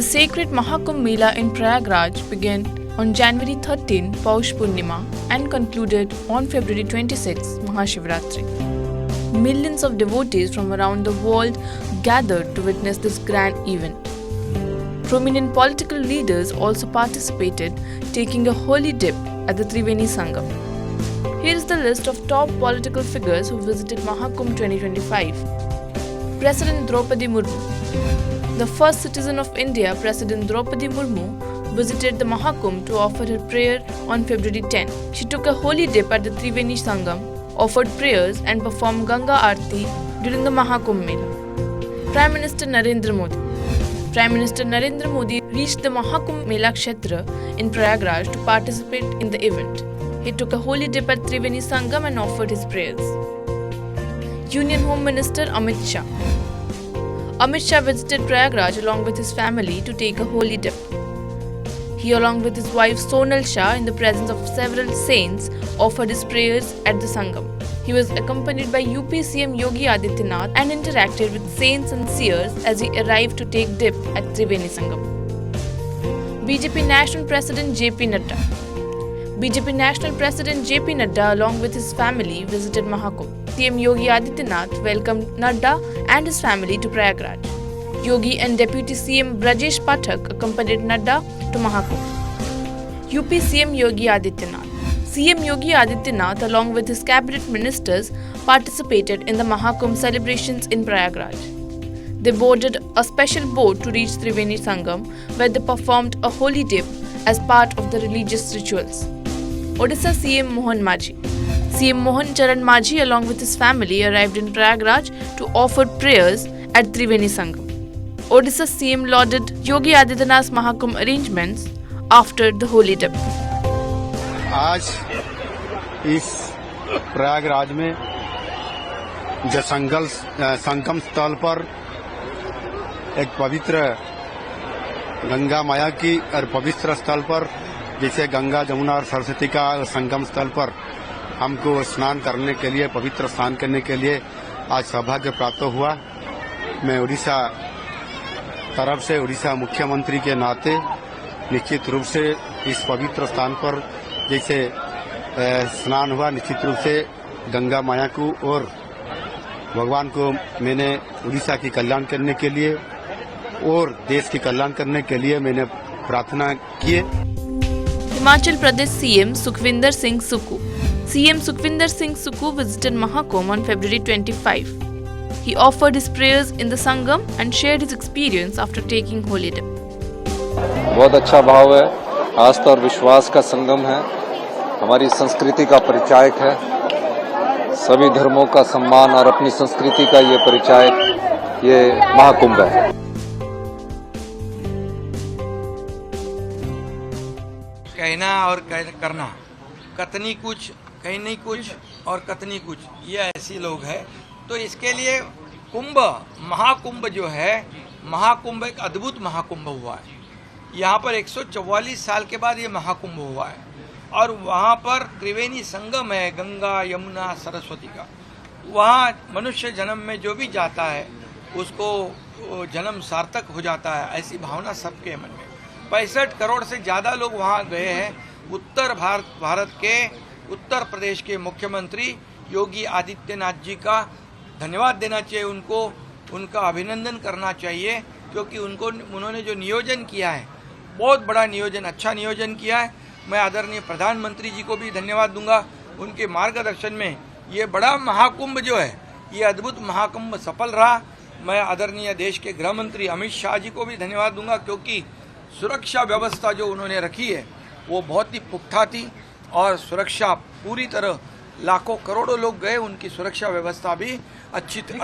sacred Mahakumbh Mela in Prayagraj began on January 13, Paush Purnima, and concluded on February 26, Mahashivratri. Millions of devotees from around the world gathered to witness this grand event. Prominent political leaders also participated, taking a holy dip at the Triveni Sangam. Here is the list of top political figures who visited Mahakumbh 2025. President Draupadi Murmu. The first citizen of India, President Draupadi Murmu, visited the Mahakumbh to offer her prayer on February 10. She took a holy dip at the Triveni Sangam, offered prayers and performed Ganga Aarti during the Mahakumbh Mela. Prime Minister Narendra Modi. Prime Minister Narendra Modi reached the Mahakumbh Mela Kshetra in Prayagraj to participate in the event. He took a holy dip at Triveni Sangam and offered his prayers. Union Home Minister Amit Shah. Amit Shah visited Prayagraj along with his family to take a holy dip. He, along with his wife Sonal Shah, in the presence of several saints, offered his prayers at the Sangam. He was accompanied by UP CM Yogi Adityanath and interacted with saints and seers as he arrived to take dip at Triveni Sangam. BJP National President JP Nadda. BJP National President JP Nadda, along with his family, visited Mahakumbh. CM Yogi Adityanath welcomed Nadda and his family to Prayagraj. Yogi and Deputy CM Brajesh Pathak accompanied Nadda to Mahakumbh. UP CM Yogi Adityanath. CM Yogi Adityanath, along with his cabinet ministers, participated in the Mahakumbh celebrations in Prayagraj. They boarded a special boat to reach Triveni Sangam, where they performed a holy dip as part of the religious rituals. Odisha CM Mohan Majhi. CM Mohan Charan Majhi, along with his family, arrived in Prayagraj to offer prayers at Triveni Sangam. Odisha CM lauded Yogi Adityanath's Mahakumbh arrangements after the holy dip. आज इस प्रयागराज में संगम स्थल पर एक पवित्र गंगा माया की और पवित्र स्थल पर, जैसे गंगा जमुना और सरस्वती का संगम स्थल पर हमको स्नान करने के लिए, पवित्र स्नान करने के लिए आज सौभाग्य प्राप्त हुआ। मैं उड़ीसा तरफ से, उड़ीसा मुख्यमंत्री के नाते निश्चित रूप से इस पवित्र स्थान पर जैसे स्नान हुआ, निश्चित रूप से गंगा माया को और भगवान को मैंने उड़ीसा की कल्याण करने के लिए और देश की कल्याण करने के लिए मैंने प्रार्थना की। Himachal Pradesh CM Sukhvinder Singh Suku. CM Sukhvinder Singh Suku visited Mahakumbh on February 25. He offered his prayers in the Sangam and shared his experience after taking holy dip. बहुत अच्छा भाव है, आस्था और विश्वास का संगम है, हमारी संस्कृति का परिचायक है, सभी धर्मों का सम्मान और अपनी संस्कृति का ये परिचायक ये महाकुंभ है। कहना और करना, कतनी कुछ, कहनी कुछ और कतनी कुछ, ये ऐसी लोग हैं। तो इसके लिए कुंभ, महाकुंभ जो है, महाकुंभ एक अद्भुत महाकुंभ हुआ है। यहाँ पर 144 साल के बाद ये महाकुंभ हुआ है और वहाँ पर त्रिवेणी संगम है, गंगा यमुना सरस्वती का। वहाँ मनुष्य जन्म में जो भी जाता है उसको जन्म सार्थक हो जाता है, ऐसी भावना सबके मन में। 65 करोड़ से ज़्यादा लोग वहाँ गए हैं। उत्तर भारत के उत्तर प्रदेश के मुख्यमंत्री योगी आदित्यनाथ जी का धन्यवाद देना चाहिए, उनका अभिनंदन करना चाहिए, क्योंकि उन्होंने जो नियोजन किया है, बहुत बड़ा नियोजन, अच्छा नियोजन किया है। मैं आदरणीय प्रधानमंत्री जी को भी धन्यवाद दूंगा, उनके मार्गदर्शन में ये बड़ा महाकुंभ जो है, ये अद्भुत महाकुंभ सफल रहा। मैं आदरणीय देश के गृह मंत्री अमित शाह जी को भी धन्यवाद दूंगा, क्योंकि सुरक्षा व्यवस्था जो उन्होंने रखी है वो बहुत ही पुख्ता थी और सुरक्षा पूरी तरह, लाखों करोड़ों लोग गए, उनकी सुरक्षा व्यवस्था भी अच्छी थी।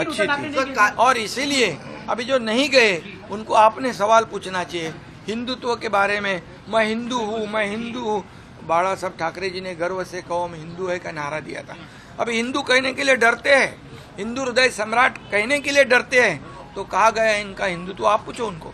और इसीलिए अभी जो नहीं गए उनको आपने सवाल पूछना चाहिए हिंदुत्व के बारे में। मैं हिंदू हूँ, बाला साहब ठाकरे जी ने गर्व से कहो मैं हिंदू है का नारा दिया था। अभी हिंदू कहने के लिए डरते हैं, हिंदू हृदय सम्राट कहने के लिए डरते हैं, तो कहा गया इनका हिंदुत्व, आप पूछो उनको।